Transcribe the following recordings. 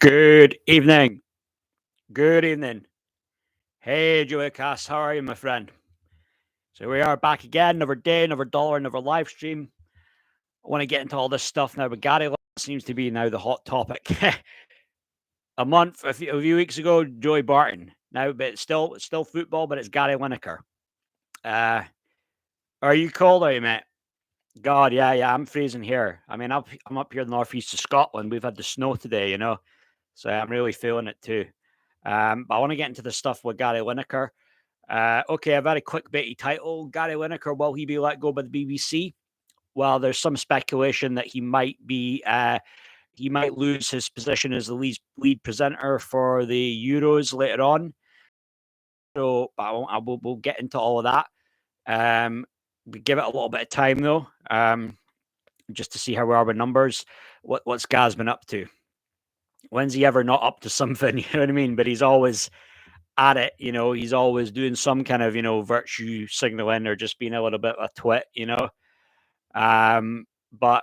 Good evening. Good evening. Hey, Joey Cass, how are you, my friend? So we are back again, another day, another dollar, another live stream. I want to get into all this stuff now, but Gary Lineker seems to be now the hot topic. A few weeks ago, Joey Barton. Now, but it's still football, but it's Gary Lineker. Are you cold, are you, mate? God, yeah, I'm freezing here. I mean, I'm up here in the northeast of Scotland. We've had the snow today, so I'm really feeling it too. But I want to get into the stuff with Gary Lineker. Okay, a very clickbaity title. Gary Lineker, will he be let go by the BBC? Well, there's some speculation that he might lose his position as the lead presenter for the Euros later on. So we'll get into all of that. We give it a little bit of time though, just to see how we are with numbers. What's Gaz been up to? When's he ever not up to something? You know what I mean? But he's always at it, he's always doing some kind of, virtue signaling or just being a little bit of a twit. But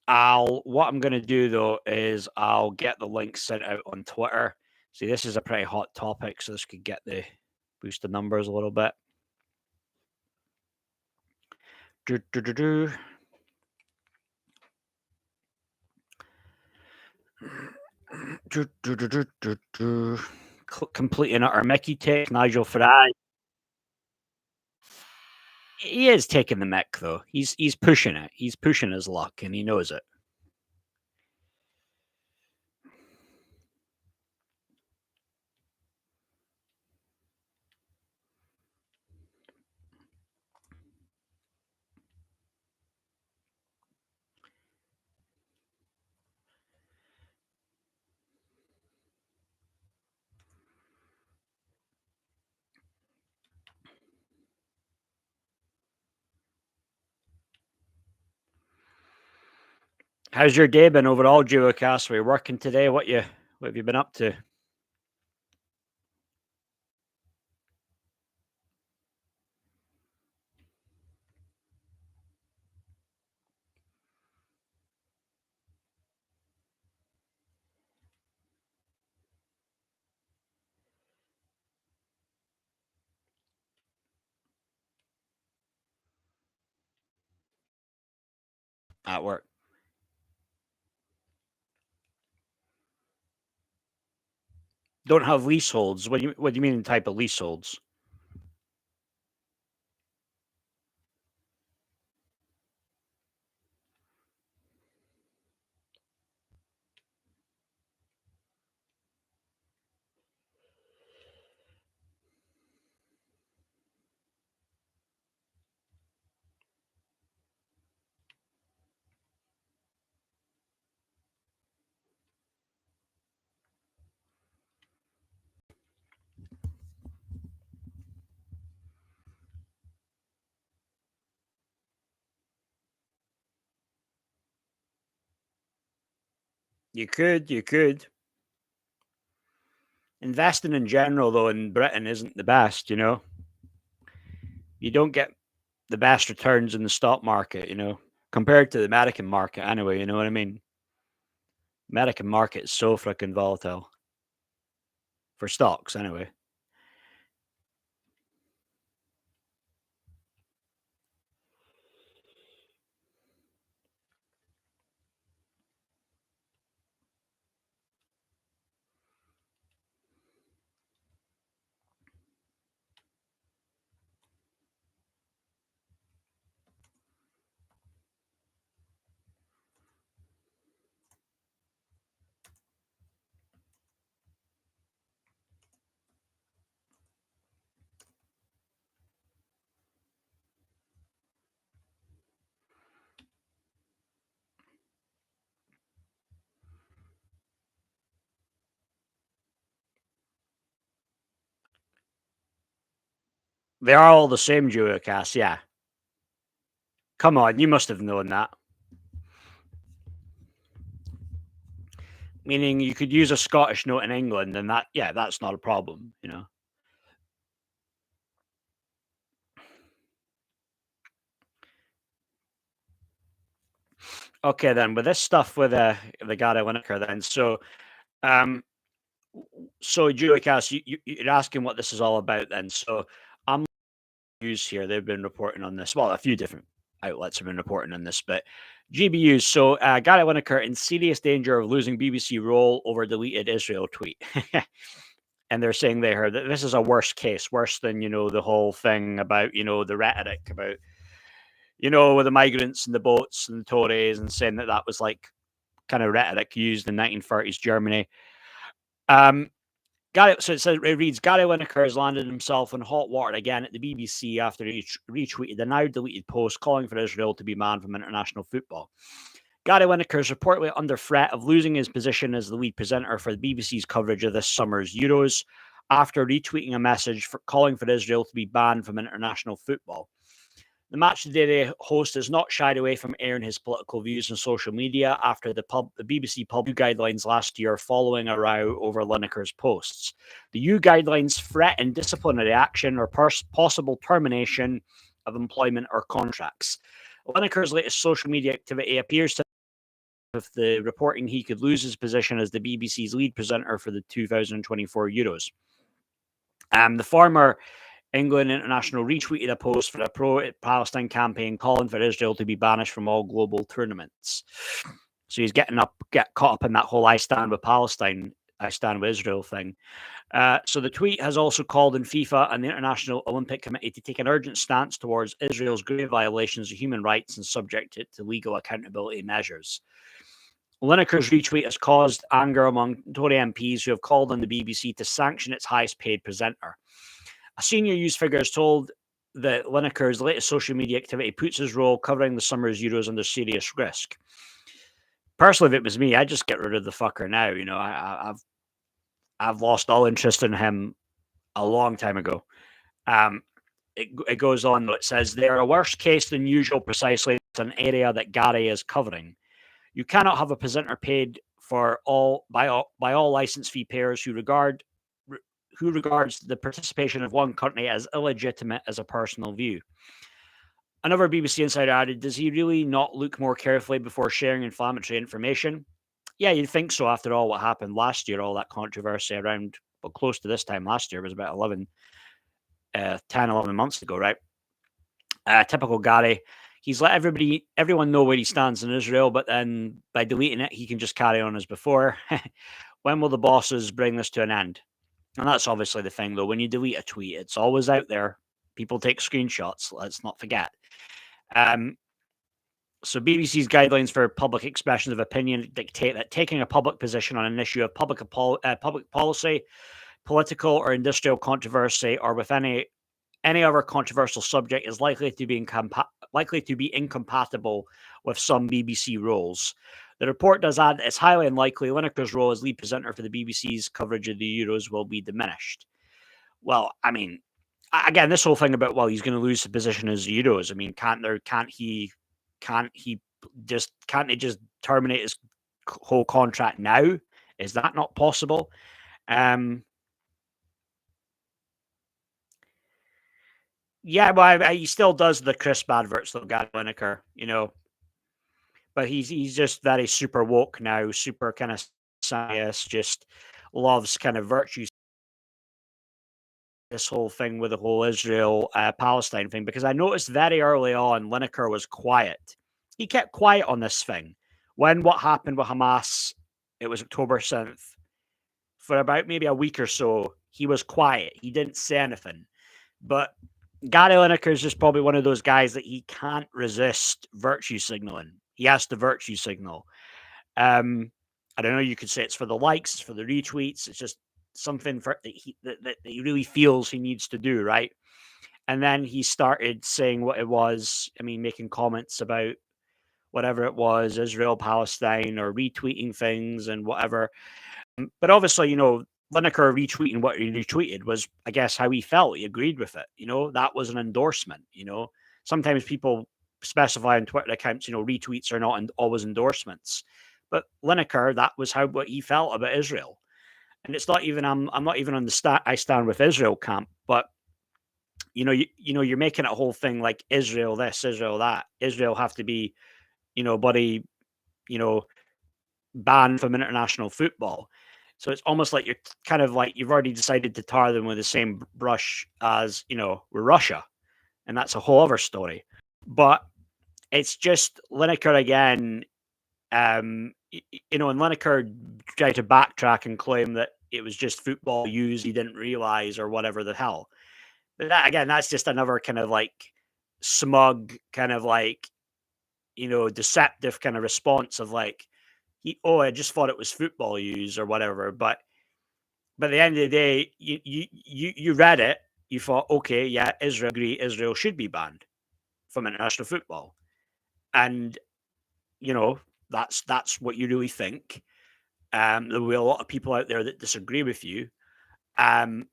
what I'm going to do though is I'll get the link sent out on Twitter. See, this is a pretty hot topic, so this could boost the numbers a little bit. Complete and utter Mickey take, Nigel Farage. He is taking the mick though. He's pushing it. He's pushing his luck, and he knows it. How's your day been overall, Geocast? Are you working today? What have you been up to? At work. Don't have leaseholds. What do you mean type of leaseholds? You could. Investing in general though in Britain isn't the best, You don't get the best returns in the stock market, compared to the American market anyway, you know what I mean? American market is so freaking volatile. For stocks anyway. They are all the same, Geocast, yeah. Come on, you must have known that. Meaning you could use a Scottish note in England, and that's not a problem, Okay, then with this stuff with the Gary Lineker, then so So, Julius, you're asking what this is all about then. So, I'm news here. They've been reporting on this. Well, a few different outlets have been reporting on this, but GBUs. So, Gary Lineker in serious danger of losing BBC role over deleted Israel tweet. And they're saying they heard that this is a worst case, worse than, the whole thing about, the rhetoric about, with the migrants and the boats and the Tories and saying that that was like kind of rhetoric used in 1930s Germany. So it reads, Gary Lineker has landed himself in hot water again at the BBC after he retweeted a now deleted post calling for Israel to be banned from international football. Gary Lineker is reportedly under threat of losing his position as the lead presenter for the BBC's coverage of this summer's Euros after retweeting a message calling for Israel to be banned from international football. The Match of the Day host has not shied away from airing his political views on social media after the BBC published guidelines last year following a row over Lineker's posts. The EU guidelines threaten disciplinary action or possible termination of employment or contracts. Lineker's latest social media activity appears to with the reporting he could lose his position as the BBC's lead presenter for the 2024 Euros. The former England international retweeted a post for a pro-Palestine campaign calling for Israel to be banished from all global tournaments. So he's get caught up in that whole I stand with Palestine, I stand with Israel thing. So the tweet has also called on FIFA and the International Olympic Committee to take an urgent stance towards Israel's grave violations of human rights and subject it to legal accountability measures. Lineker's retweet has caused anger among Tory MPs who have called on the BBC to sanction its highest paid presenter. A senior news figure has told that Lineker's latest social media activity puts his role covering the summer's Euros under serious risk. Personally, if it was me, I'd just get rid of the fucker now. I've lost all interest in him a long time ago. It goes on, though. It says they are a worse case than usual. Precisely, it's an area that Gary is covering. You cannot have a presenter paid for by all license fee payers who regards the participation of one country as illegitimate as a personal view. Another BBC insider added, does he really not look more carefully before sharing inflammatory information? Yeah, you'd think so after all what happened last year, all that controversy around, but close to this time last year, it was about 10, 11 months ago, right? Typical Gary. He's let everyone know where he stands in Israel, but then by deleting it, he can just carry on as before. When will the bosses bring this to an end? And that's obviously the thing, though. When you delete a tweet, it's always out there. People take screenshots. Let's not forget. So BBC's guidelines for public expressions of opinion dictate that taking a public position on an issue of public policy, political or industrial controversy, or with any other controversial subject is likely to be incompatible with some BBC roles. The report does add that it's highly unlikely Lineker's role as lead presenter for the BBC's coverage of the Euros will be diminished. Well, I mean, again, this whole thing about he's going to lose the position as the Euros. I mean, can't he just terminate his whole contract now? Is that not possible? Yeah, well, he still does the crisp adverts, though, Gary Lineker, but he's just very super woke now, super kind of science, just loves kind of virtues. This whole thing with the whole Israel Palestine thing, because I noticed very early on Lineker was quiet. He kept quiet on this thing. When what happened with Hamas, it was October 7th. For about maybe a week or so, he was quiet. He didn't say anything. But Gary Lineker is just probably one of those guys that he can't resist virtue signaling. He has to virtue signal. I don't know. You could say it's for the likes, it's for the retweets. It's just something that he really feels he needs to do, right? And then he started saying what it was. I mean, making comments about whatever it was, Israel, Palestine, or retweeting things and whatever. But obviously, Lineker retweeting what he retweeted was, I guess, how he felt. He agreed with it. That was an endorsement. Sometimes people specify on Twitter accounts, retweets are not always endorsements. But Lineker, that was what he felt about Israel. And it's not even, I'm not even on the I stand with Israel camp, but you're making it a whole thing like Israel this, Israel that. Israel have to be, banned from international football. So it's almost like you're kind of like you've already decided to tar them with the same brush as, with Russia. And that's a whole other story. But it's just Lineker again. And Lineker tried to backtrack and claim that it was just football use he didn't realize or whatever the hell. But that, again, that's just another kind of like smug, kind of like, deceptive kind of response of like, I just thought it was football use or whatever. But at the end of the day, you read it, you thought, okay, yeah, Israel should be banned from international football, and that's what you really think. There will be a lot of people out there that disagree with you. Now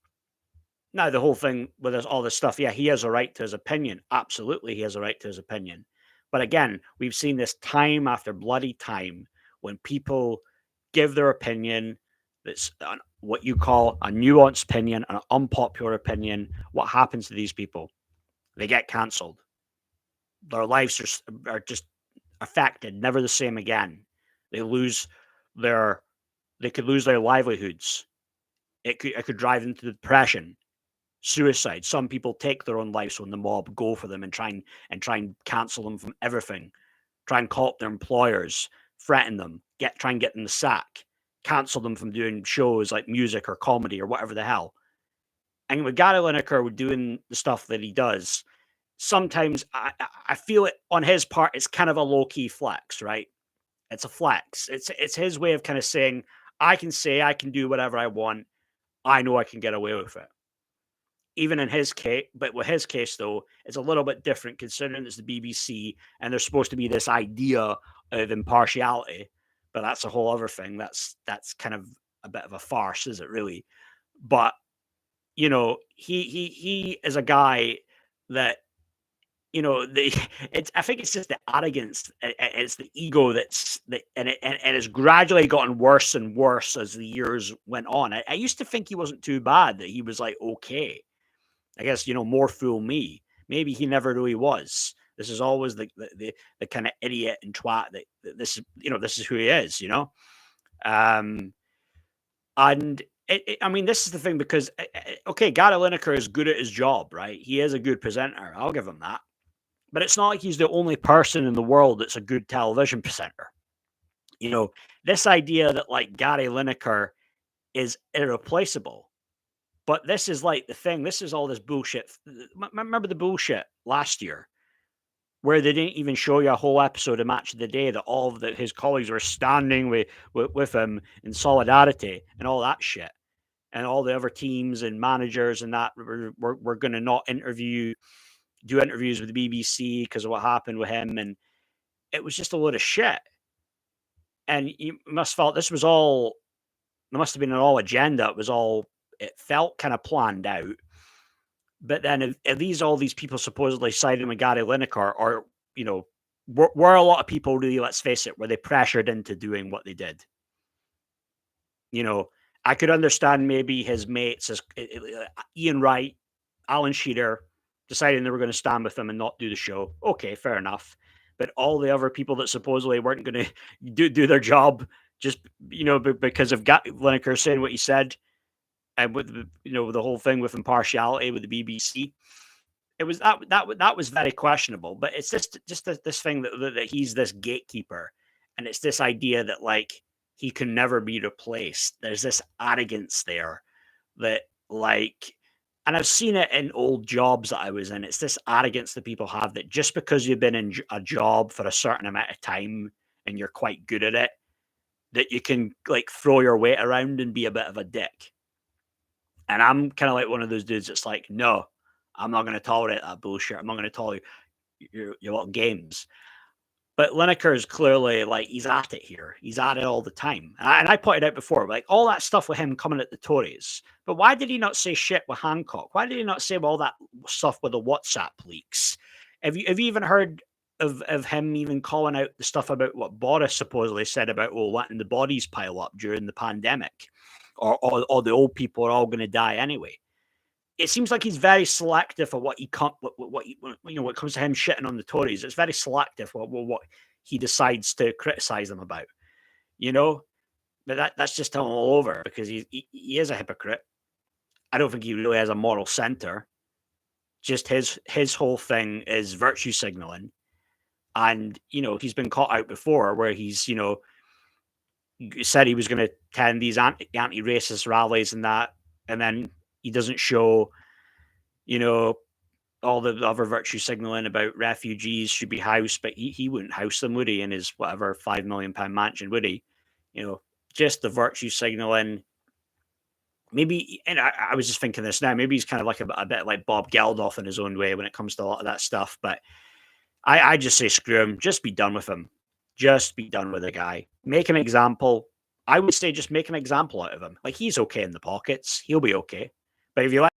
the whole thing with all this stuff, yeah, he has a right to his opinion. Absolutely, he has a right to his opinion. But again, we've seen this time after bloody time when people give their opinion. That's what you call a nuanced opinion, an unpopular opinion. What happens to these people? They get cancelled. Their lives are just affected, never the same again. They could lose their livelihoods. It could drive them to depression, suicide. Some people take their own lives when the mob go for them and try and cancel them from everything. Try and call up their employers, threaten them, try and get them the sack, cancel them from doing shows like music or comedy or whatever the hell. And with Gary Lineker doing the stuff that he does, sometimes I feel it on his part. It's kind of a low key flex, right? It's a flex. It's his way of kind of saying, I can do whatever I want. I know I can get away with it. Even in his case, but with his case though, it's a little bit different considering it's the BBC and there's supposed to be this idea of impartiality, but that's a whole other thing. That's kind of a bit of a farce, is it really? But he is a guy that I think it's just the arrogance, it's the ego and it's gradually gotten worse and worse as the years went on. I used to think he wasn't too bad, that he was like okay. I guess more fool me. Maybe he never really was. This is always the kind of idiot and twat that this is who he is. And I mean, this is the thing because okay, Gary Lineker is good at his job, right? He is a good presenter. I'll give him that. But it's not like he's the only person in the world that's a good television presenter. This idea that like Gary Lineker is irreplaceable. But this is like the thing. This is all this bullshit. Remember the bullshit last year where they didn't even show you a whole episode of Match of the Day, that all of his colleagues were standing with him in solidarity and all that shit. And all the other teams and managers and that were going to not do interviews with the BBC because of what happened with him. And it was just a load of shit. And you must have felt this was all, there must have been an all agenda. It felt kind of planned out. But then all these people supposedly siding with Gary Lineker, or, were a lot of people really, let's face it, were they pressured into doing what they did? I could understand maybe his mates, as Ian Wright, Alan Shearer, deciding they were going to stand with him and not do the show. Okay, fair enough. But all the other people that supposedly weren't going to do their job just, because of Lineker saying what he said, and with the whole thing with impartiality with the BBC, it was that was very questionable. But it's just this thing that he's this gatekeeper, and it's this idea that like he can never be replaced. There's this arrogance there that like, and I've seen it in old jobs that I was in. It's this arrogance that people have, that just because you've been in a job for a certain amount of time and you're quite good at it, that you can like throw your weight around and be a bit of a dick. And I'm kind of like one of those dudes that's like, no, I'm not going to tolerate that bullshit. I'm not going to tolerate your little games. But Lineker is clearly like, he's at it here. He's at it all the time. And I pointed out before, like all that stuff with him coming at the Tories. But why did he not say shit with Hancock? Why did he not say all that stuff with the WhatsApp leaks? Have you even heard of him even calling out the stuff about what Boris supposedly said about letting the bodies pile up during the pandemic? Or the old people are all going to die anyway. It seems like he's very selective for what he can't. When it comes to him shitting on the Tories, it's very selective what he decides to criticize them about. But that's just him all over because he is a hypocrite. I don't think he really has a moral center. Just his whole thing is virtue signaling. And, he's been caught out before where he's, said he was going to attend these anti-racist rallies and that, and then he doesn't show, all the other virtue signaling about refugees should be housed, but he wouldn't house them, would he, in his whatever £5 million mansion, would he? Just the virtue signaling. Maybe, and I was just thinking this now, maybe he's kind of like a bit like Bob Geldof in his own way when it comes to a lot of that stuff, but I just say screw him. Just be done with him. Just be done with the guy. Make an example. I would say just make an example out of him. Like, he's okay in the pockets. He'll be okay. But if you like,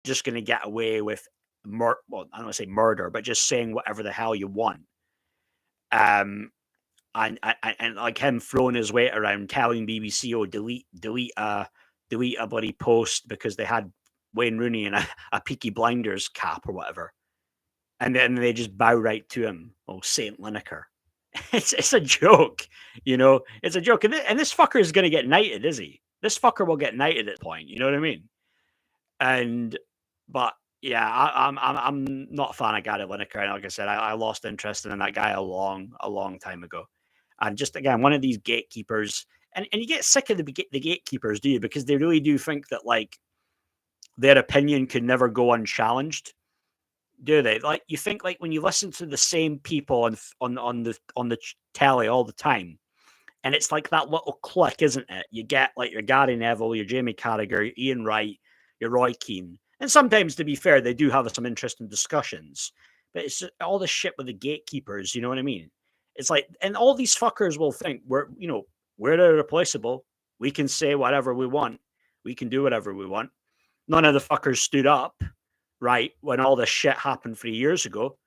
just going to get away with well, I don't want to say murder, but just saying whatever the hell you want. And like him throwing his weight around, telling BBC, oh, delete a bloody post because they had Wayne Rooney in a Peaky Blinders cap or whatever. And then they just bow right to him. Oh, Saint Lineker. It's a joke, It's a joke. And this fucker is going to get knighted, is he? This fucker will get knighted at the point. You know what I mean? But yeah, I'm not a fan of Gary Lineker. And like I said, I lost interest in that guy a long time ago. And just again, one of these gatekeepers, and you get sick of the gatekeepers, do you? Because they really do think that like their opinion could never go unchallenged. Do they? Like, you think like when you listen to the same people on the telly all the time, and it's like that little clique, isn't it? You get like your Gary Neville, your Jamie Carragher, your Ian Wright, your Roy Keane, and sometimes, to be fair, they do have some interesting discussions. But it's just all the shit with the gatekeepers. You know what I mean? It's like, and all these fuckers will think we're irreplaceable. We can say whatever we want. We can do whatever we want. None of the fuckers stood up. Right, when all this shit happened 3 years ago,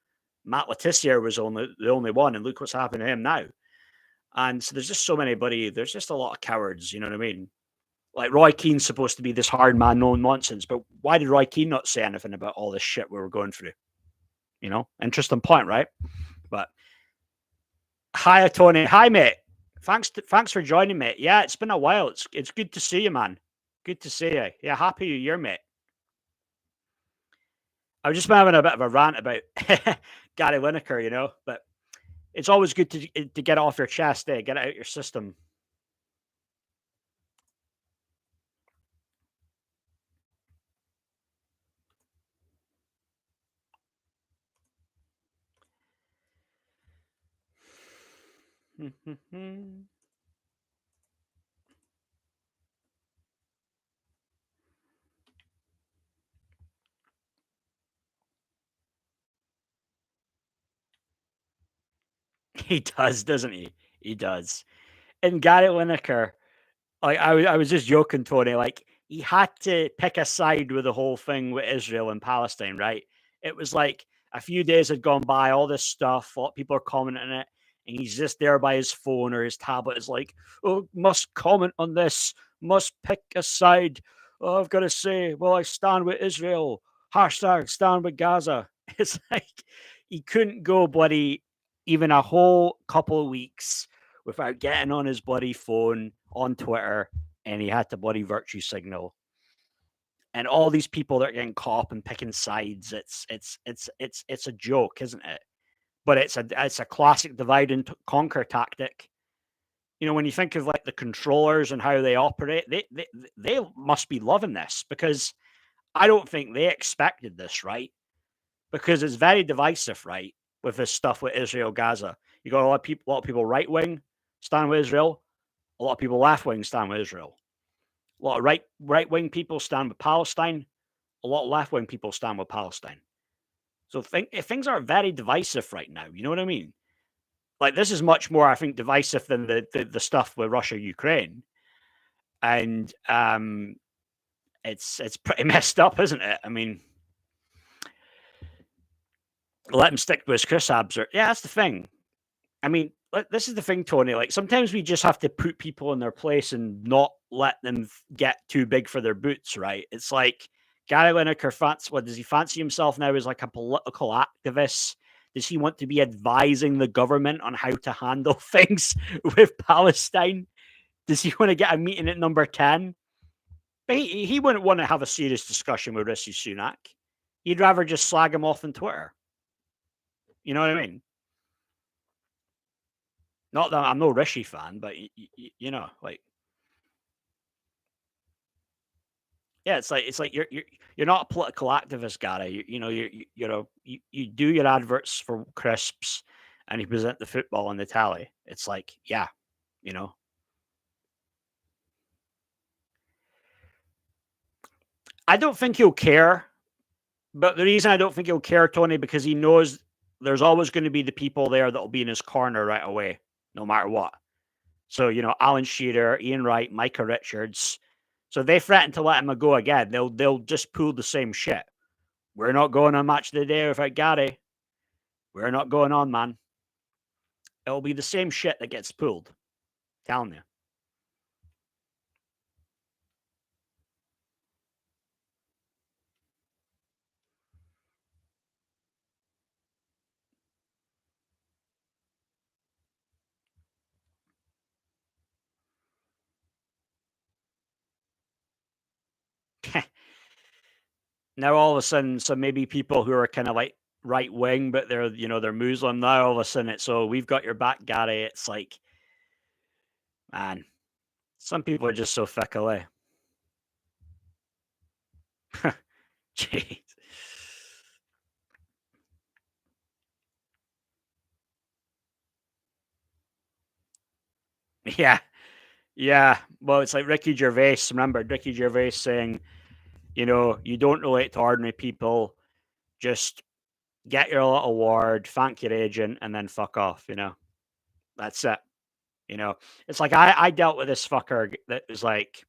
Matt Letizia was the only one, and look what's happened to him now. And so there's just so many, there's just a lot of cowards, you know what I mean? Like, Roy Keane's supposed to be this hard man, no nonsense, but why did Roy Keane not say anything about all this shit we were going through? Interesting point, right? But hi, Tony. Hi, mate. Thanks for joining, mate. Yeah, it's been a while. It's good to see you, man. Good to see you. Yeah, happy New Year, mate. I was just having a bit of a rant about Gary Lineker, but it's always good to get it off your chest, get it out your system. He does, doesn't he? He does. And Gary Lineker, like I was just joking, Tony. Like, he had to pick a side with the whole thing with Israel and Palestine, right? It was like a few days had gone by, all this stuff, a lot of people are commenting on it, and he's just there by his phone or his tablet. Is like, oh, must comment on this, must pick a side. Oh, I've got to say, well, I stand with Israel. Hashtag stand with Gaza. It's like he couldn't go bloody even a whole couple of weeks without getting on his bloody phone on Twitter, and he had to bloody virtue signal. And all these people that are getting caught up and picking sides, it's a joke, isn't it? But it's a classic divide and conquer tactic. When you think of like the controllers and how they operate, they must be loving this, because I don't think they expected this, right? Because it's very divisive, right? With this stuff with Israel, Gaza, you got a lot of people right wing stand with Israel, a lot of people left wing stand with Israel, a lot of right wing people stand with Palestine, a lot of left wing people stand with Palestine. So things are very divisive right now. You know what I mean? Like, this is much more, I think, divisive than the stuff with Russia, Ukraine, and it's pretty messed up, isn't it? I mean, let him stick to his Chris Abser. Yeah, that's the thing. I mean, this is the thing, Tony. Like, sometimes we just have to put people in their place and not let them get too big for their boots, right? It's like Gary Lineker, what does he fancy himself now as, like a political activist? Does he want to be advising the government on how to handle things with Palestine? Does he want to get a meeting at number 10? But he wouldn't want to have a serious discussion with Rishi Sunak. He'd rather just slag him off on Twitter. You know what I mean? Not that I'm no Rishi fan, but you know, like, yeah, it's like you're not a political activist, Gary. You know, you do your adverts for crisps, and you present the football on the tally. It's like, yeah, you know. I don't think he'll care, but the reason I don't think he'll care, Tony, because he knows there's always going to be the people there that will be in his corner right away, no matter what. So, you know, Alan Shearer, Ian Wright, Micah Richards. So if they threaten to let him go again, they'll just pull the same shit. We're not going on match of the day without Gary. We're not going on, man. It'll be the same shit that gets pulled. Telling you. Now all of a sudden, so maybe people who are kind of like right wing, but they're Muslim now. All of a sudden, it's so we've got your back, Gary. It's like, man, some people are just so fickle, eh? Jeez. Yeah, yeah. Well, it's like Ricky Gervais. Remember Ricky Gervais saying, you don't relate to ordinary people. Just get your little award, thank your agent, and then fuck off. That's it. It's like I dealt with this fucker that was like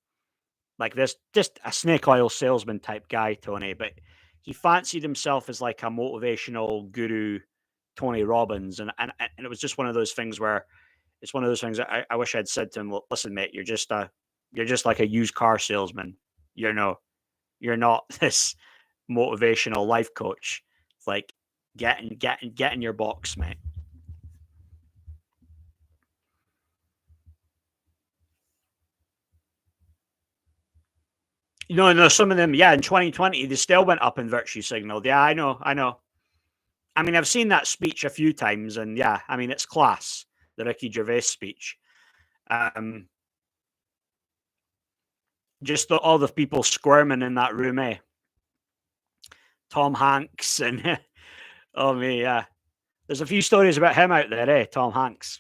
this, just a snake oil salesman type guy, Tony, but he fancied himself as like a motivational guru, Tony Robbins, and it was just one of those things where it's one of those things that I wish I'd said to him, "Well, listen, mate, you're just like a used car salesman. You're not this motivational life coach. It's like get in your box, mate." No, some of them, yeah, in 2020, they still went up in virtue signal. Yeah, I know. I mean, I've seen that speech a few times, and yeah, I mean, it's class, the Ricky Gervais speech. Um, just all the people squirming in that room, eh? Tom Hanks and oh me, yeah. There's a few stories about him out there, eh? Tom Hanks.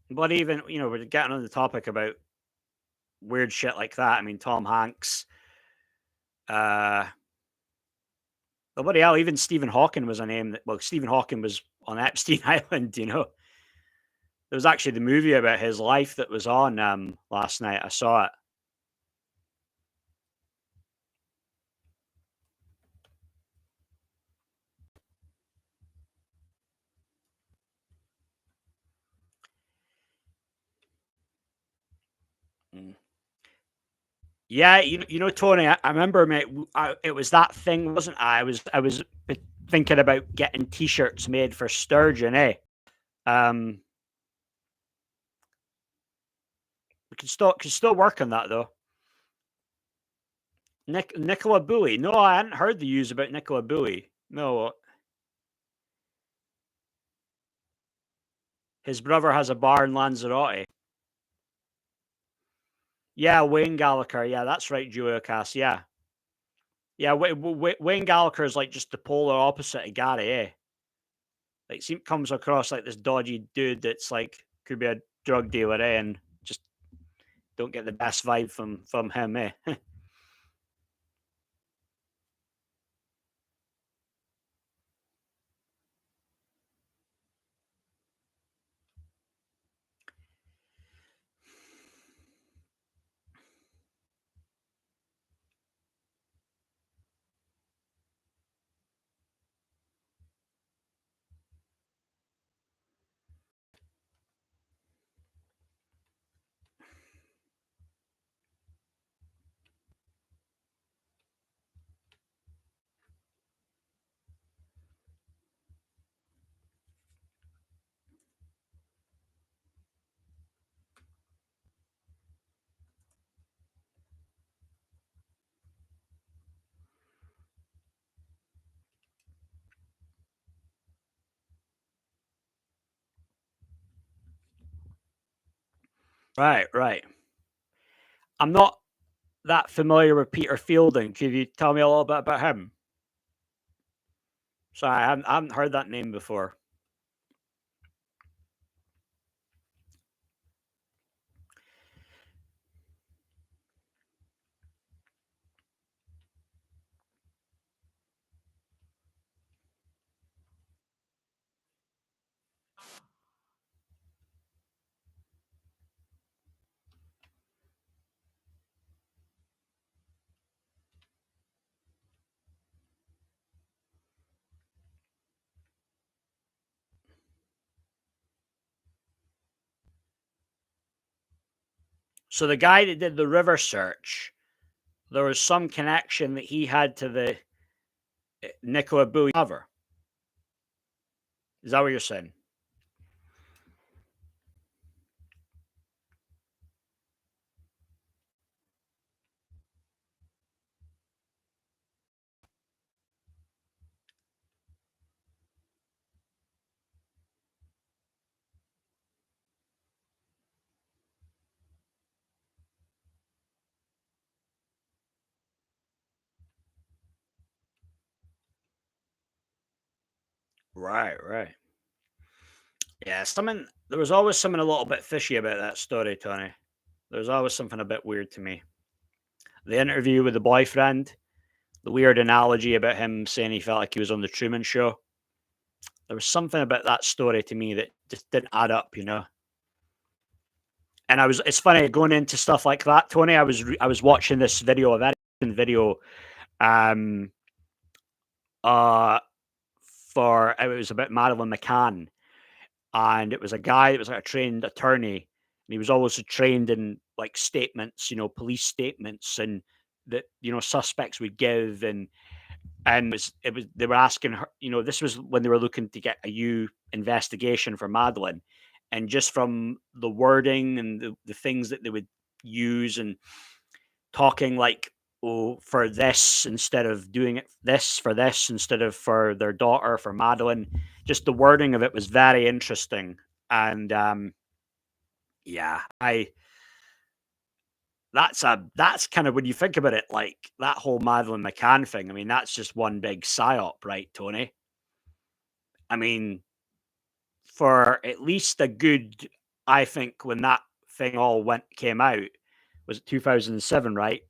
But even we're getting on the topic about weird shit like that. I mean, Tom Hanks. Nobody else. Even Stephen Hawking was a name that. Well, Stephen Hawking was on Epstein Island. There was actually the movie about his life that was on last night. I saw it. Mm. Yeah, Tony. I remember, mate. It was that thing, wasn't I was thinking about getting T-shirts made for Sturgeon, eh? Um, we can still work on that though. Nicola Bowie. No, I hadn't heard the news about Nicola Bowie. No, his brother has a bar in Lanzarote. Yeah, Wayne Gallagher. Yeah, that's right, Julia Cass. Yeah, yeah. Wayne Gallagher is like just the polar opposite of Gary, eh? Like, comes across like this dodgy dude that's like could be a drug dealer, eh? And just don't get the best vibe from him, eh? Right. I'm not that familiar with Peter Fielding. Could you tell me a little bit about him? Sorry, I haven't heard that name before. So the guy that did the river search, there was some connection that he had to the Nicola Buoy cover. Is that what you're saying? Right. Yeah, there was always something a little bit fishy about that story, Tony. There was always something a bit weird to me. The interview with the boyfriend, the weird analogy about him saying he felt like he was on the Truman Show. There was something about that story to me that just didn't add up. And it's funny going into stuff like that, Tony. I was watching this video of Edinburgh video, um, uh, for it was about Madeline McCann, and it was a guy that was like a trained attorney, and he was also trained in like statements, police statements, and that suspects would give, and it was they were asking her, this was when they were looking to get a investigation for Madeline, and just from the wording and the things that they would use and talking like, oh, for this instead of doing it this for this instead of for their daughter, for Madeline, just the wording of it was very interesting. And yeah, I that's kind of, when you think about it, like that whole Madeline McCann thing. I mean, that's just one big psyop, right, Tony? I mean, for at least a good, I think when that thing all came out, was it 2007, right?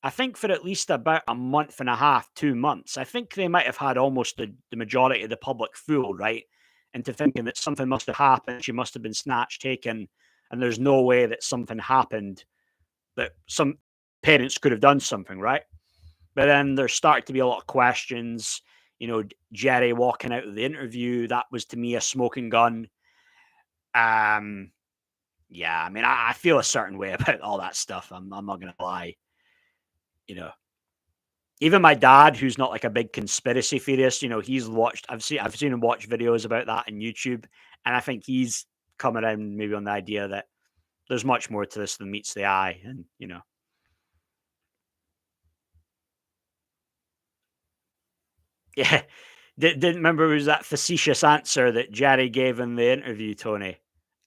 I think for at least about a month and a half, 2 months, I think they might have had almost the majority of the public fooled, right, into thinking that something must have happened. She must have been snatched, taken, and there's no way that something happened, that some parents could have done something, right? But then there started to be a lot of questions. Jerry walking out of the interview, that was to me a smoking gun. Um, yeah, I mean, I feel a certain way about all that stuff. I'm not gonna lie. You know, Even my dad, who's not like a big conspiracy theorist, he's watched. I've seen him watch videos about that on YouTube, and I think he's come around maybe on the idea that there's much more to this than meets the eye, and yeah. Didn't remember, it was that facetious answer that Jerry gave in the interview, Tony.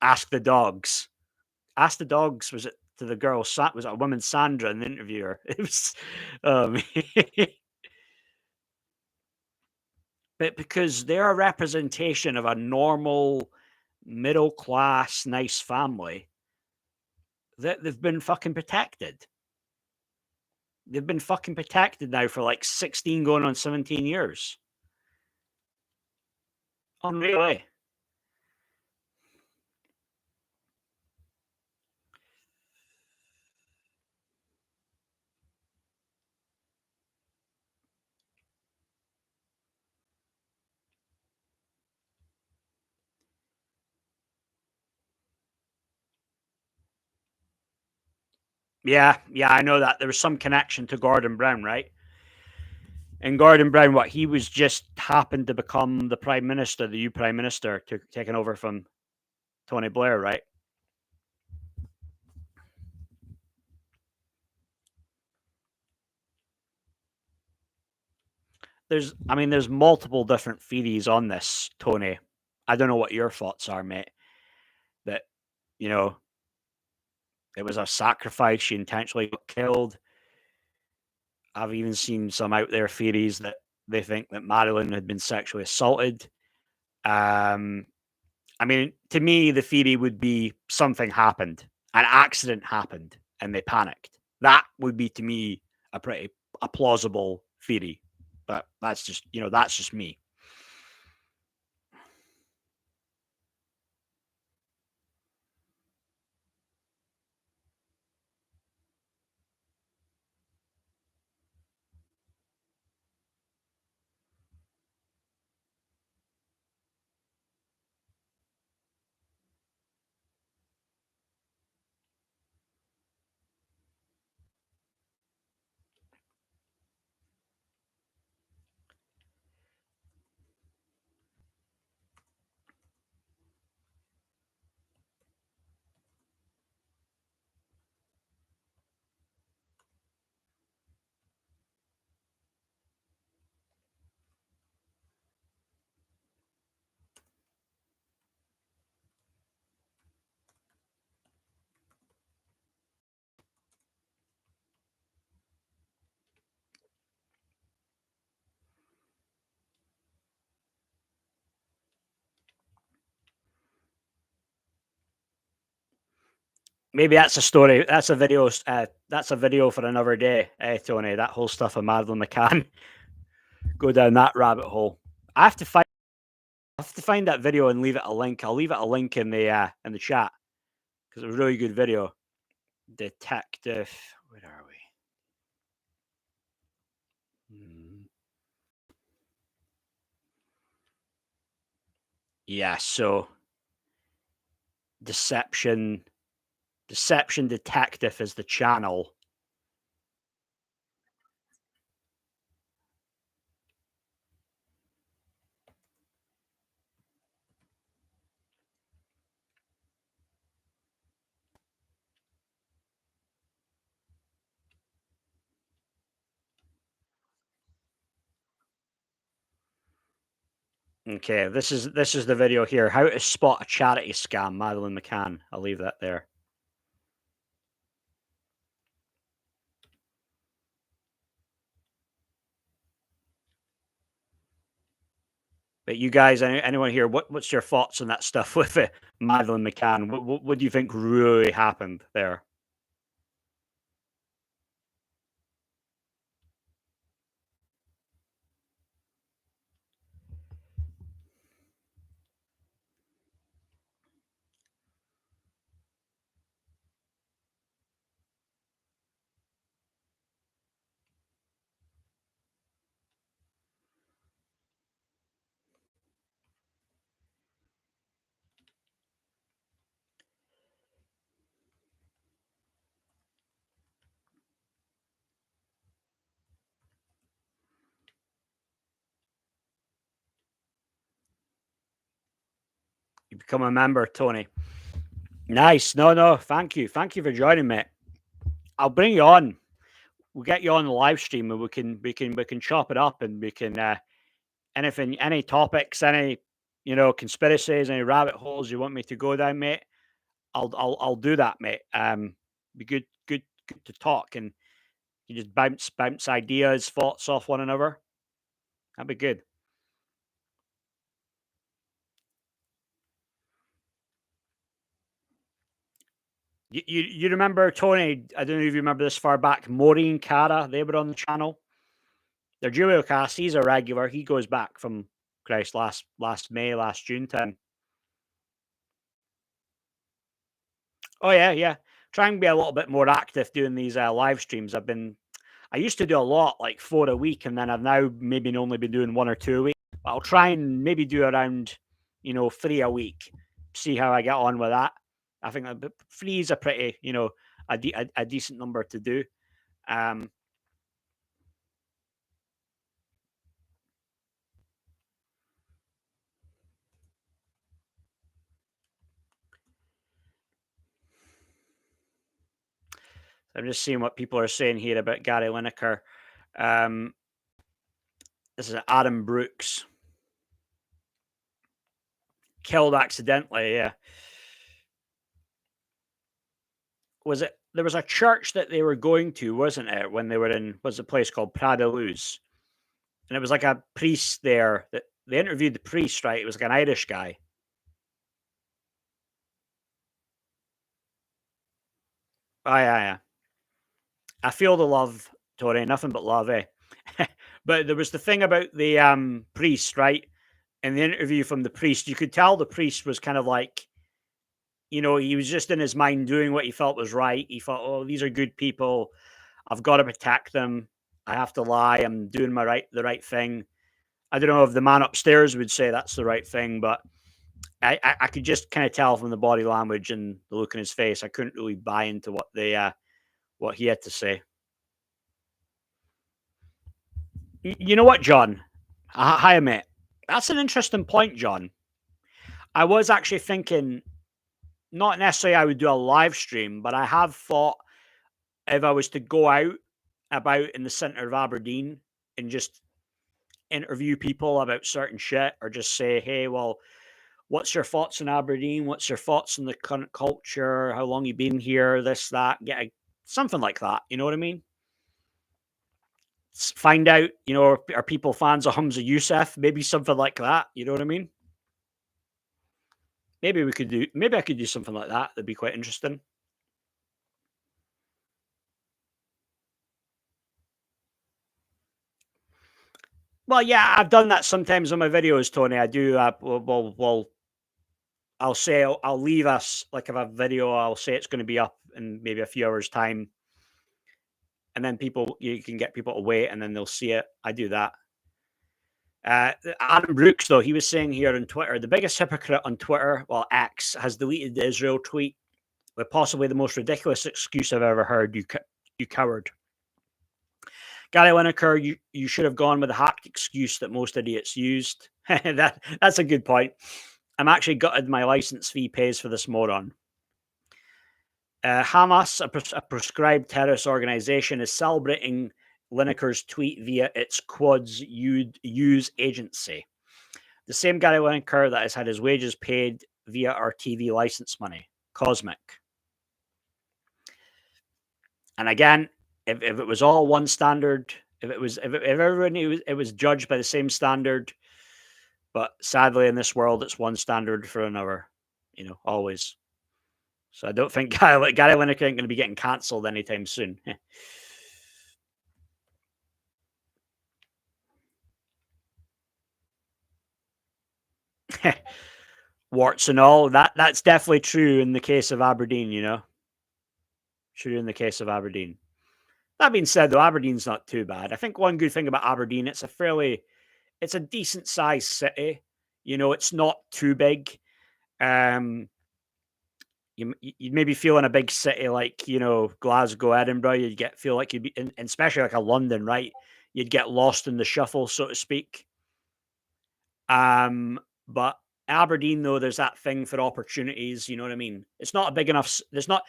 Ask the dogs. Ask the dogs. Was it to the girl? Was it a woman, Sandra, in the interviewer? It was, um, but because they're a representation of a normal, middle class, nice family, that they've been fucking protected. They've been fucking protected now for like 16 going on 17 years. Unreal. Yeah, I know that. There was some connection to Gordon Brown, right? And Gordon Brown, what, he was just happened to become the prime minister, the new prime minister, taking over from Tony Blair, right? There's multiple different theories on this, Tony. I don't know what your thoughts are, mate. That you know, it was a sacrifice. She intentionally got killed. I've even seen some out there theories that they think that Madeline had been sexually assaulted. Um, I mean, to me, the theory would be something happened, an accident happened, and they panicked. That would be to me a plausible theory, but that's just that's just me. Maybe that's a story. That's a video. That's a video for another day, Tony. That whole stuff of Madeline McCann. Go down that rabbit hole. I have to find. I have to find that video and leave it a link. I'll leave it a link in the chat because it was a really good video. Detective. Where are we? Yeah. So deception. Deception Detective is the channel. Okay, this is the video here. How to spot a charity scam, Madeline McCann. I'll leave that there. But you guys, anyone here, what's your thoughts on that stuff with Madeline McCann? What do you think really happened there? You become a member, Tony. Nice. No. Thank you. Thank you for joining me. I'll bring you on. We'll get you on the live stream and we can chop it up and we can anything, any topics, any conspiracies, any rabbit holes you want me to go down, mate. I'll do that, mate. Be good to talk and you just bounce ideas, thoughts off one another. That'd be good. You remember Tony? I don't know if you remember this far back. Maureen Cara, they were on the channel. Their duo cast. He's a regular. He goes back from Christ last May, last June time. Oh yeah. Try and be a little bit more active doing these live streams. I used to do a lot, like 4 a week, and then I've now maybe only been doing 1 or 2 a week. But I'll try and maybe do around 3 a week. See how I get on with that. I think 3 is a pretty a decent number to do. I'm just seeing what people are saying here about Gary Lineker. This is Adam Brooks. Killed accidentally, yeah. was it there was a church that they were going to, wasn't it, when they were in was a place called Pradaluz, and it was like a priest there that they interviewed the priest, right? It was like an Irish guy. Oh yeah, yeah. I feel the love, Tony. Nothing but love, eh? But there was the thing about the priest, right? In the interview from the priest, you could tell the priest was kind of like, he was just in his mind doing what he felt was right. He thought, oh, these are good people. I've got to protect them. I have to lie. I'm doing the right thing. I don't know if the man upstairs would say that's the right thing, but I could just kind of tell from the body language and the look in his face. I couldn't really buy into what he had to say. You know what, John? Hi, mate. That's an interesting point, John. I was actually thinking, not necessarily I would do a live stream, but I have thought if I was to go out about in the centre of Aberdeen and just interview people about certain shit or just say, hey, well, what's your thoughts on Aberdeen? What's your thoughts on the current culture? How long you been here? This, that, something like that. You know what I mean? Find out, are people fans of Hamza Youssef? Maybe something like that. You know what I mean? Maybe I could do something like that. That'd be quite interesting. Well, yeah, I've done that sometimes on my videos, Tony. I do. Well, I'll say I'll leave us like if I have a video. I'll say it's going to be up in maybe a few hours' time, and then you can get people to wait, and then they'll see it. I do that. Adam Brooks, though, he was saying here on Twitter, the biggest hypocrite on Twitter, well, X, has deleted the Israel tweet with possibly the most ridiculous excuse I've ever heard. You coward. Gary Lineker, you should have gone with the hack excuse that most idiots used. That's a good point. I'm actually gutted my license fee pays for this moron. Hamas, a proscribed terrorist organization, is celebrating Lineker's tweet via its Quads use agency. The same Gary Lineker that has had his wages paid via our TV license money. Cosmic. And again, if it was all one standard, if everyone it was judged by the same standard, but sadly in this world it's one standard for another, always. So I don't think Gary Lineker ain't going to be getting cancelled anytime soon. Warts and all, that's definitely true in the case of Aberdeen, True in the case of Aberdeen. That being said, though, Aberdeen's not too bad. I think one good thing about Aberdeen, it's a decent sized city. It's not too big. You'd maybe feel in a big city like, Glasgow, Edinburgh, feel like you'd be, especially like a London, right? You'd get lost in the shuffle, so to speak. But Aberdeen, though, there's that thing for opportunities. You know what I mean? It's not a big enough. It's not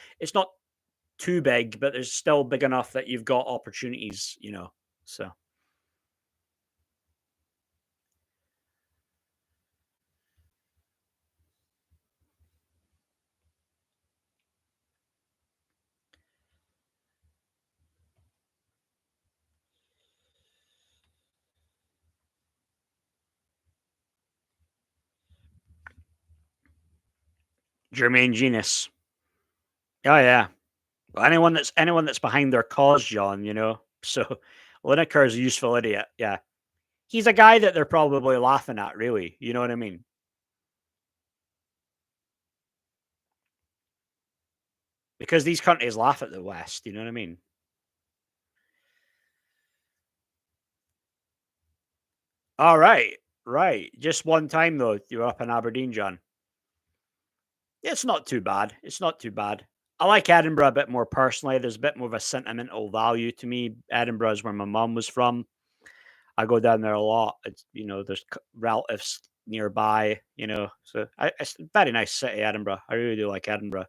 too big, but there's still big enough that you've got opportunities. So. Jermaine Genius. Oh yeah. Well, anyone that's behind their cause, John, So Lineker's a useful idiot. Yeah. He's a guy that they're probably laughing at, really. You know what I mean? Because these countries laugh at the West, you know what I mean? All right. Right. Just one time though, you were up in Aberdeen, John. It's not too bad. It's not too bad. I like Edinburgh a bit more personally. There's a bit more of a sentimental value to me. Edinburgh is where my mum was from. I go down there a lot. It's there's relatives nearby. So it's a very nice city, Edinburgh. I really do like Edinburgh.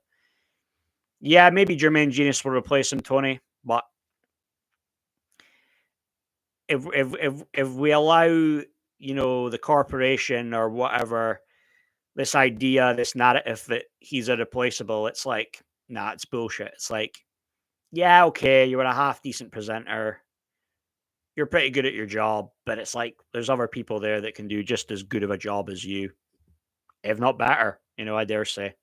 Yeah, maybe Jermaine Genius will replace him, Tony. But if we allow the corporation or whatever this idea, this narrative that he's irreplaceable, it's like Nah, it's bullshit. It's like, yeah, okay, you were a half decent presenter. You're pretty good at your job, but it's like there's other people there that can do just as good of a job as you, if not better. I dare say.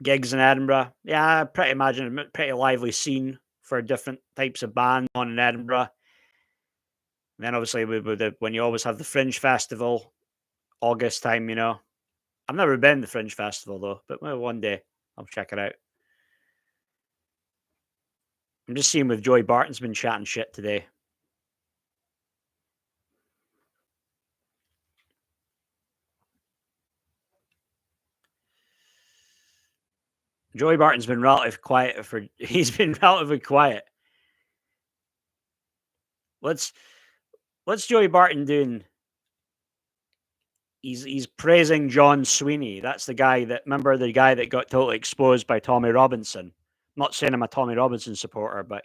Gigs in Edinburgh, yeah, I pretty imagine a pretty lively scene for different types of band on in Edinburgh. And then obviously when you always have the Fringe Festival, August time. I've never been to the Fringe Festival though, but well, one day I'll check it out. I'm just seeing with Joey Barton's been chatting shit today. Joey Barton's been relatively quiet for he's been relatively quiet. What's Joey Barton doing? He's praising John Sweeney. That's the guy that got totally exposed by Tommy Robinson. I'm not saying I'm a Tommy Robinson supporter, but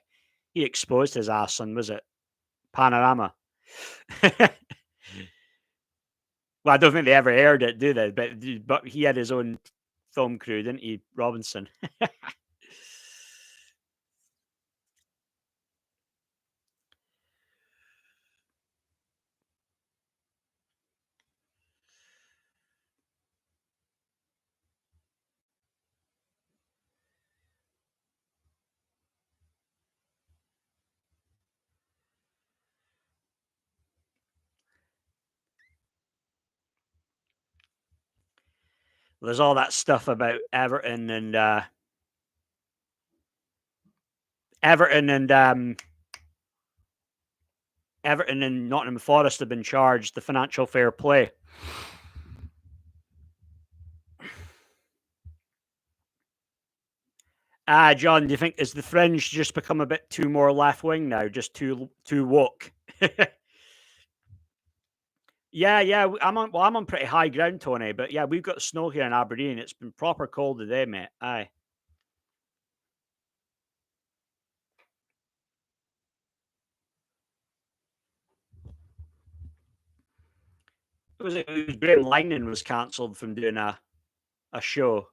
he exposed his ass on, was it Panorama? Well, I don't think they ever aired it, do they? But he had his own film crew, didn't he, Robinson? There's all that stuff about Everton and Nottingham Forest have been charged the financial fair play. John, do you think is the Fringe just become a bit too more left wing now, just too woke? Yeah. I'm on pretty high ground, Tony. But yeah, we've got snow here in Aberdeen. It's been proper cold today, mate. Aye. It was Graham Lineker was cancelled from doing a show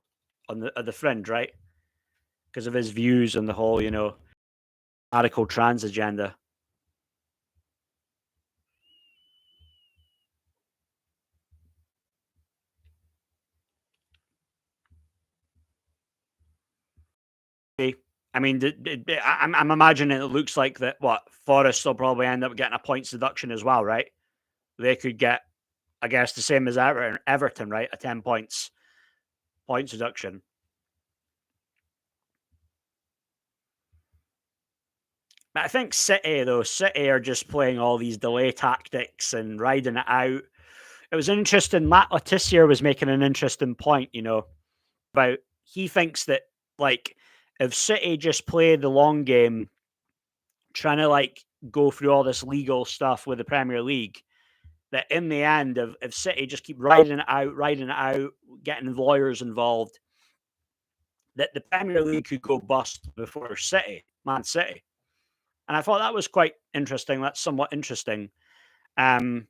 on the Fringe, right? Because of his views on the whole, radical trans agenda. I mean, I'm imagining it looks like that. What Forest will probably end up getting a points deduction as well, right? They could get, I guess, the same as Everton, right? A 10 points deduction. But I think City are just playing all these delay tactics and riding it out. It was interesting. Matt Letitia was making an interesting point, about he thinks that like if City just play the long game, trying to like go through all this legal stuff with the Premier League, that in the end, if City just keep riding it out, getting lawyers involved, that the Premier League could go bust before Man City. And I thought that was quite interesting. That's somewhat interesting. But in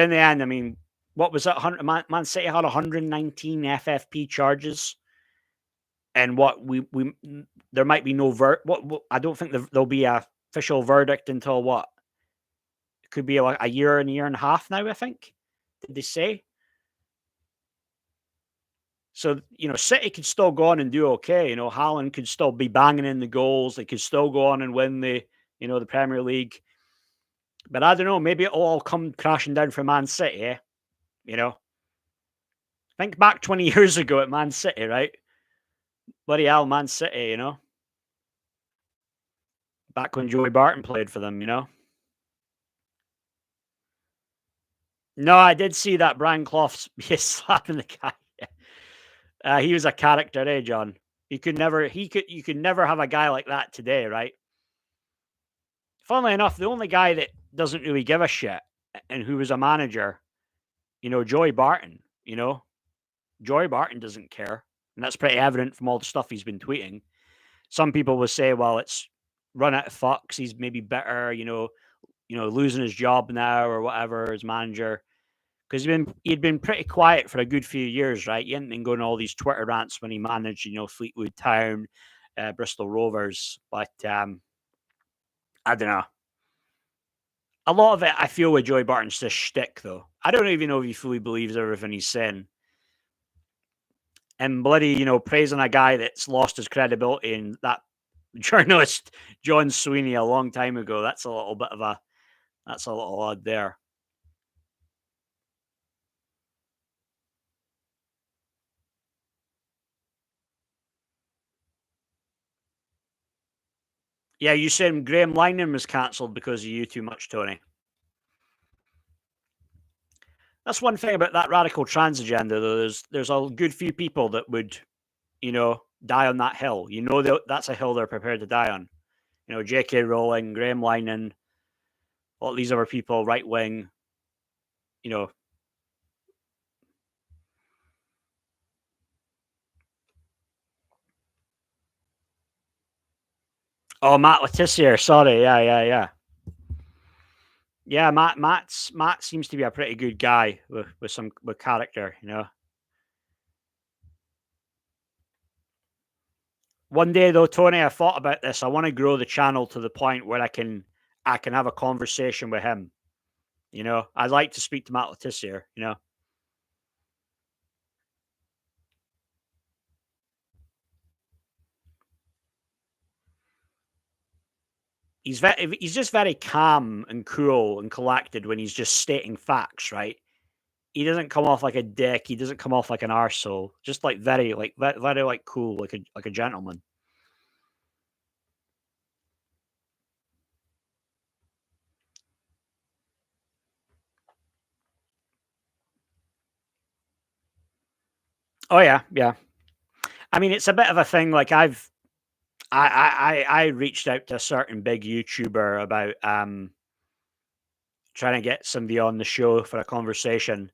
the end, I mean, what was that? Man City had 119 FFP charges, and what we there might be no what I don't think there'll be a official verdict until what? It could be like a year and a half now, I think. Did they say? So, City could still go on and do okay. Haaland could still be banging in the goals. They could still go on and win the Premier League. But I don't know. Maybe it'll all come crashing down for Man City. Think back 20 years ago at Man City, right? Bloody hell, Man City. Back when Joey Barton played for them. No, I did see that Brian Clough's slapping the guy. He was a character, John? You could never have a guy like that today, right? Funnily enough, the only guy that doesn't really give a shit and who was a manager, Joey Barton, Joey Barton doesn't care. And that's pretty evident from all the stuff he's been tweeting. Some people will say, well, it's run out of fucks. He's maybe better, losing his job now or whatever as manager. because he'd been pretty quiet for a good few years, right? He hadn't been going all these Twitter rants when he managed, Fleetwood Town, Bristol Rovers, but I don't know. A lot of it, I feel, with Joey Barton's just shtick, though. I don't even know if he fully believes everything he's saying. And bloody, praising a guy that's lost his credibility and that journalist John Sweeney a long time ago. That's a little odd there. Yeah, you said Graham Lineker was cancelled because of you too much, Tony. That's one thing about that radical trans agenda, though. There's a good few people that would, die on that hill. That's a hill they're prepared to die on. J.K. Rowling, Graham Lineker, all these other people, right wing. Oh, Matt Letizia. Sorry, yeah. Yeah, Matt seems to be a pretty good guy with character. One day though, Tony, I thought about this. I want to grow the channel to the point where I can have a conversation with him. I'd like to speak to Matt Letizia. He's just very calm and cool and collected when he's just stating facts, right? He doesn't come off like a dick. He doesn't come off like an arsehole. Just like very like cool, like a gentleman. Oh yeah. I mean, it's a bit of a thing. Like I reached out to a certain big YouTuber about trying to get somebody on the show for a conversation,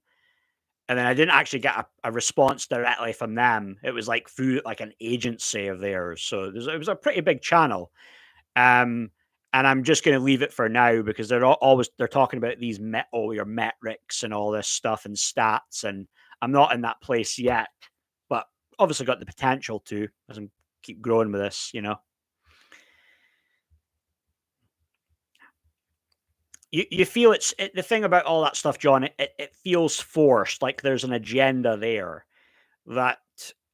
and then I didn't actually get a response directly from them. It was like through like an agency of theirs, so it was a pretty big channel. Um, and I'm just going to leave it for now because they're talking about these all your metrics and all this stuff and stats, and I'm not in that place yet, but obviously got the potential to as I keep growing with this. You feel the thing about all that stuff, John. It feels forced, like there's an agenda there. That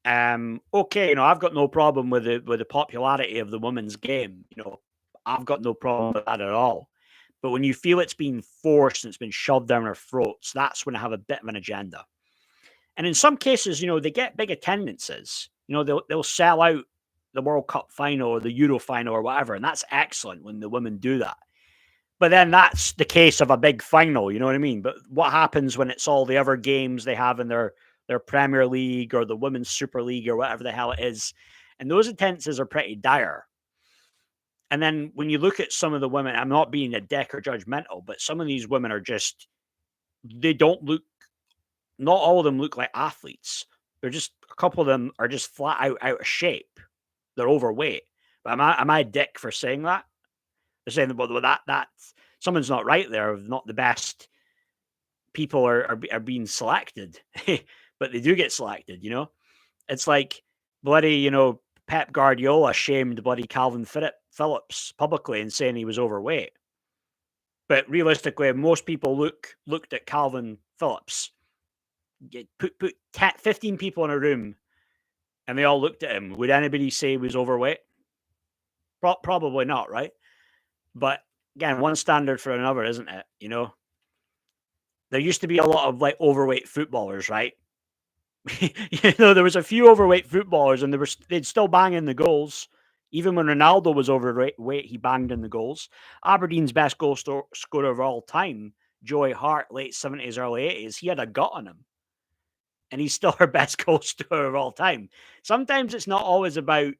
okay, I've got no problem with the popularity of the women's game. I've got no problem with that at all. But when you feel it's being forced and it's been shoved down our throats, that's when I have a bit of an agenda. And in some cases, they get big attendances. They'll sell out the World Cup final or the Euro final or whatever, and that's excellent when the women do that. But then that's the case of a big final, you know what I mean? But what happens when it's all the other games they have in their Premier League or the Women's Super League or whatever the hell it is? And those attendances are pretty dire. And then when you look at some of the women, I'm not being a dick or judgmental, but some of these women are just, they don't look, not all of them look like athletes. They're just, a couple of them are just flat out of shape. They're overweight. But am I a dick for saying that? They're saying, well, that someone's not right there. Not the best people are being selected, but they do get selected. It's like bloody, Pep Guardiola shamed bloody Calvin Phillips publicly and saying he was overweight. But realistically, most people looked at Calvin Phillips, put 15 people in a room, and they all looked at him. Would anybody say he was overweight? Probably not, right? But again, one standard for another, isn't it? There used to be a lot of like overweight footballers, right? There was a few overweight footballers, and they'd still bang in the goals. Even when Ronaldo was overweight, he banged in the goals. Aberdeen's best goal scorer of all time, Joey Hart, late 70s, early 80s, he had a gut on him. And he's still our best goal scorer of all time. Sometimes it's not always about,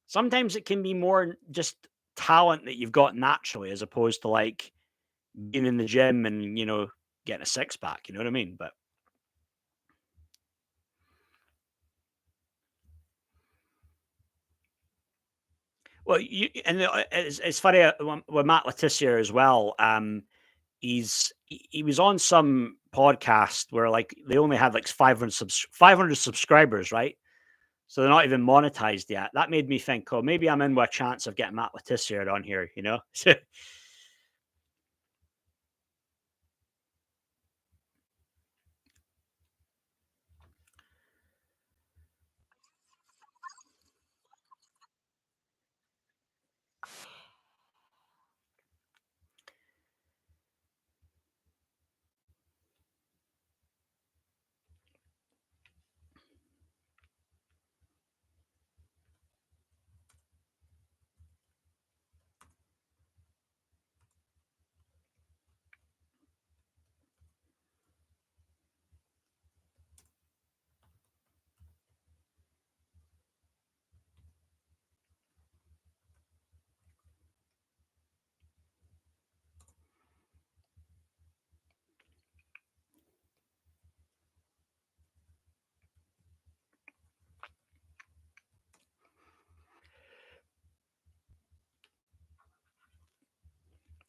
sometimes it can be more just talent that you've got naturally as opposed to like being in the gym and, getting a six pack. You know what I mean? But well, it's funny with Matt Letizia as well. he was on some podcast where like they only had like 500 subscribers, right? So they're not even monetized yet. That made me think, oh, maybe I'm in with a chance of getting Matt Letizia on here, you know?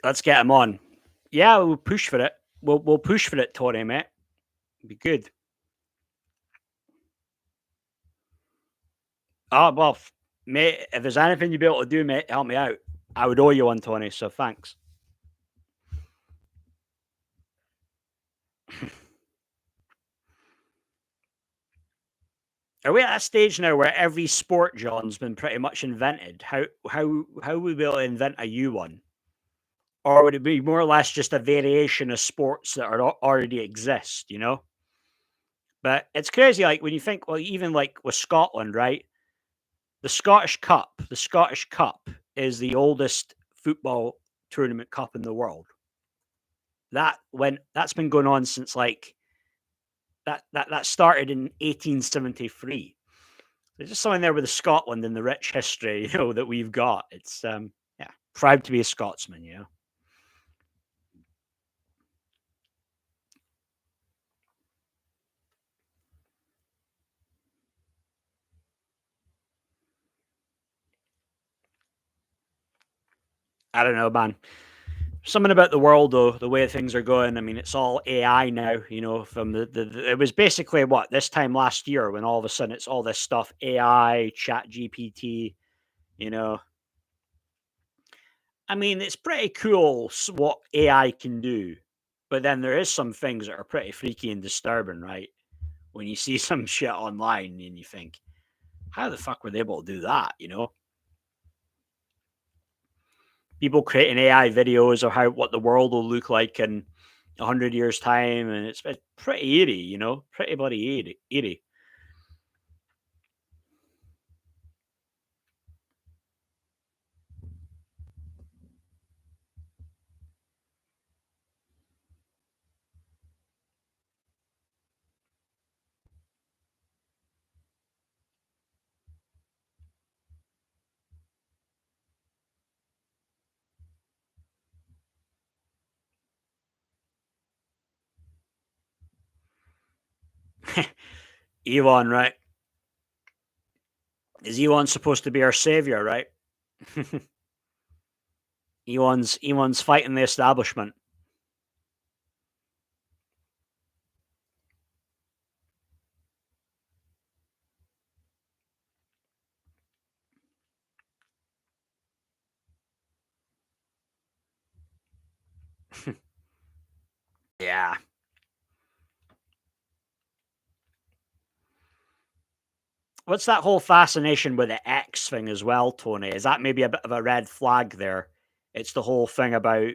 Let's get him on. Yeah, we'll push for it. We'll push for it, Tony, mate. Be good. Oh well, mate. If there's anything you'd be able to do, mate, help me out. I would owe you one, Tony. So thanks. Are we at a stage now where every sport, John's been pretty much invented? How would we be able to invent a new one? Or would it be more or less just a variation of sports that already exist, you know? But it's crazy, like when you think, well, even like with Scotland, right? The Scottish Cup is the oldest football tournament cup in the world. That's been going on since like that started in 1873. There's just something there with the Scotland and the rich history, you know, that we've got. It's yeah, proud to be a Scotsman, you know. I don't know, man. Something about the world though, the way things are going. I mean, it's all AI now, you know, from it was basically what this time last year when all of a sudden it's all this stuff, AI, chat GPT, you know. I mean, it's pretty cool what AI can do, but then there is some things that are pretty freaky and disturbing, right? When you see some shit online and you think, how the fuck were they able to do that, you know? People creating AI videos of how what the world will look like in 100 years' time, and it's pretty eerie, you know, pretty bloody eerie. Elon, right? Is Elon supposed to be our savior, right? Elon's fighting the establishment. Yeah. What's that whole fascination with the X thing as well, Tony? Is that maybe a bit of a red flag there? It's the whole thing about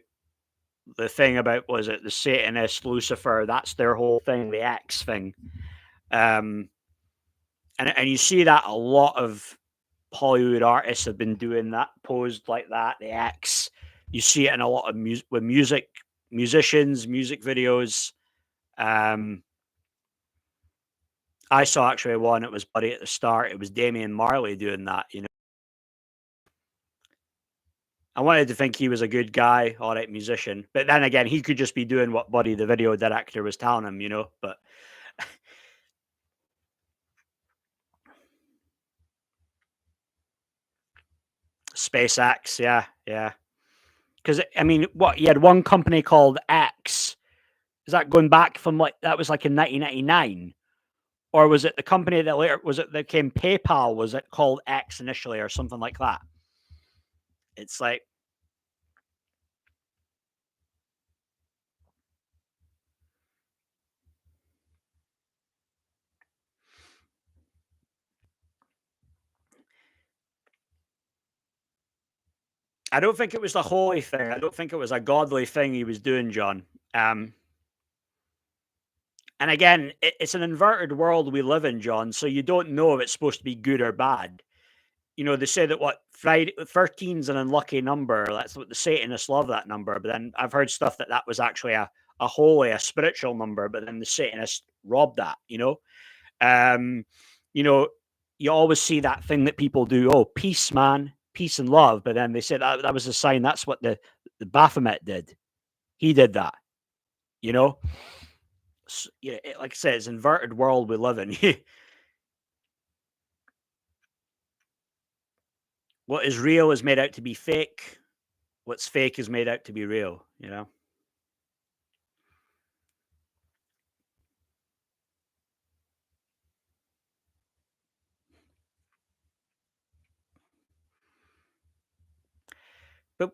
was it the Satanist Lucifer? That's their whole thing, the X thing. Um, and you see that a lot of Hollywood artists have been doing that, posed like that, the X. You see it in a lot of musicians, music videos. Um, I saw actually one. It was Buddy at the start. It was Damian Marley doing that. You know, I wanted to think he was a good guy, all right, musician. But then again, he could just be doing what Buddy, the video director, was telling him. You know, but SpaceX, yeah, yeah. Because I mean, what you had one company called X. Is that going back from like that was like in 1999? Or was it the company that later was it that came PayPal? Was it called X initially or something like that? It's like I don't think it was the holy thing. I don't think it was a godly thing he was doing, John. And again, it's an inverted world we live in, John. So you don't know if it's supposed to be good or bad. You know, they say that what Friday 13 is an unlucky number. That's what the Satanists love that number. But then I've heard stuff that was actually a holy, a spiritual number. But then the Satanists robbed that. Um, you know, you always see that thing that people do. Oh, peace, man, peace and love. But then they said that was a sign. That's what the Baphomet did. He did that. You know, so, like I said, it's an inverted world we live in. What is real is made out to be fake. What's fake is made out to be real. But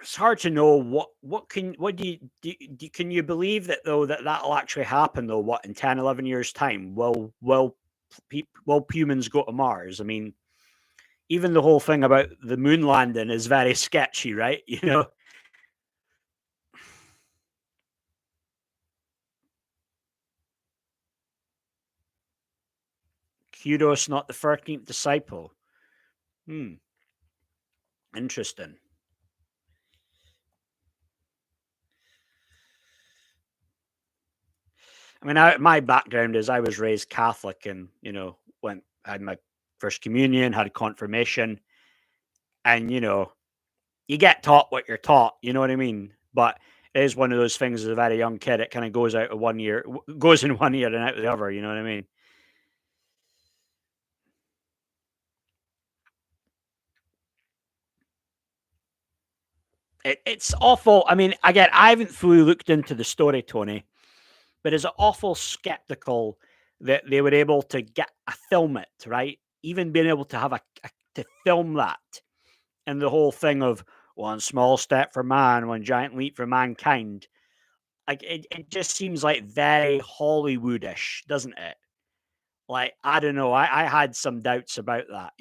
it's hard to know what can you believe that though that'll actually happen though? What in 10, 11 years time will humans go to Mars? I mean, even the whole thing about the moon landing is very sketchy, right? Kudos, not the 13th disciple. Interesting. I mean, my background is I was raised Catholic, and had my first communion, had confirmation, and you get taught what you're taught. You know what I mean? But it is one of those things as a very young kid. It kind of goes out of one year, goes in one ear and out the other. You know what I mean? It's awful. I mean, again, I haven't fully looked into the story, Tony, but is it awful skeptical that they were able to film it, right? Even being able to have to film that, and the whole thing of one small step for man, one giant leap for mankind. Like it just seems like very Hollywoodish, doesn't it? Like I don't know. I had some doubts about that.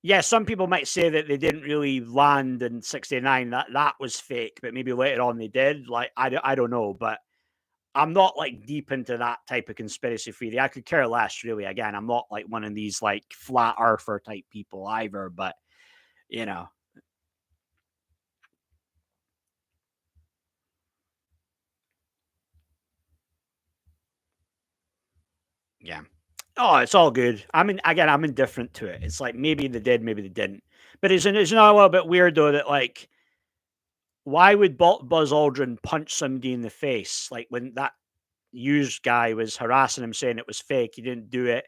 Yeah, some people might say that they didn't really land in '69. That was fake, but maybe later on they did. Like I don't know, but I'm not like deep into that type of conspiracy theory. I could care less, really. Again, I'm not like one of these like flat earther type people either. But you know, yeah. Oh, it's all good. I mean, again, I'm indifferent to it. It's like maybe they did, maybe they didn't. But it's not a little bit weird though that like why would Buzz Aldrin punch somebody in the face like when that used guy was harassing him saying it was fake? He didn't do it.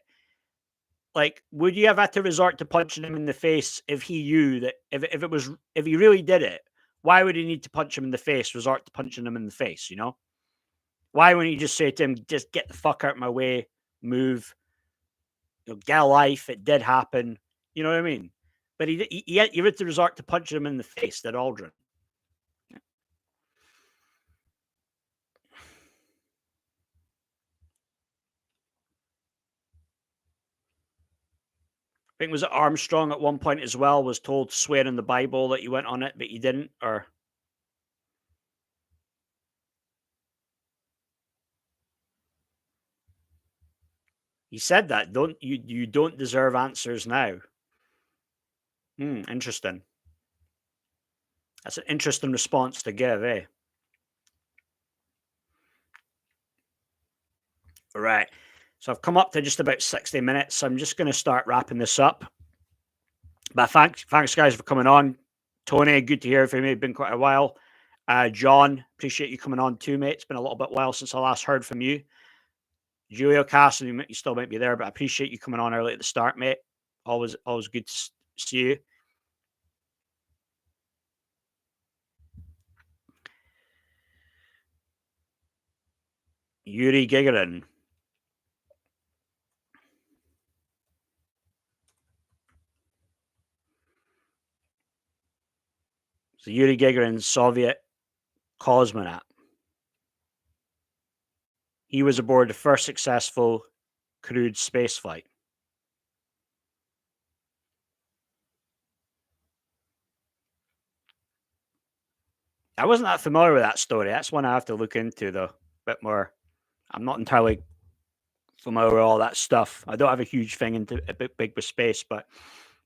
Like, would you have had to resort to punching him in the face if he knew that if he really did it? Why would he need to punch him in the face? Resort to punching him in the face? Why wouldn't you just say to him, "Just get the fuck out of my way, move, get a life"? It did happen. You know what I mean? But he had to resort to punching him in the face. That Aldrin. I think was it Armstrong at one point as well was told to swear in the Bible that you went on it, but you didn't, or he said that. Don't you don't deserve answers now. Interesting. That's an interesting response to give, eh? All right. So I've come up to just about 60 minutes. So I'm just going to start wrapping this up. But thanks guys for coming on. Tony, good to hear from you. It's been quite a while. John, appreciate you coming on too, mate. It's been a little bit while since I last heard from you. Julio Castle, you still might be there, but I appreciate you coming on early at the start, mate. Always good to see you. Yuri Gagarin. So Yuri Gagarin, Soviet cosmonaut. He was aboard the first successful crewed spaceflight. I wasn't that familiar with that story. That's one I have to look into, though, a bit more. I'm not entirely familiar with all that stuff. I don't have a huge thing into a bit big with space, but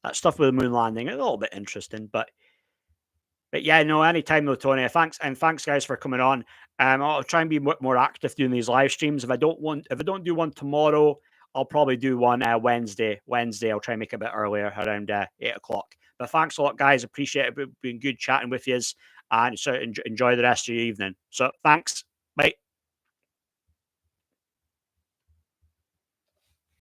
that stuff with the moon landing is a little bit interesting. But yeah, no, anytime though, Tony. Thanks guys for coming on. I'll try and be more active doing these live streams. If I don't do one tomorrow, I'll probably do one Wednesday. I'll try and make it a bit earlier, around 8 o'clock. But thanks a lot, guys. Appreciate it. It's been good chatting with you, and so enjoy the rest of your evening. So thanks. Bye.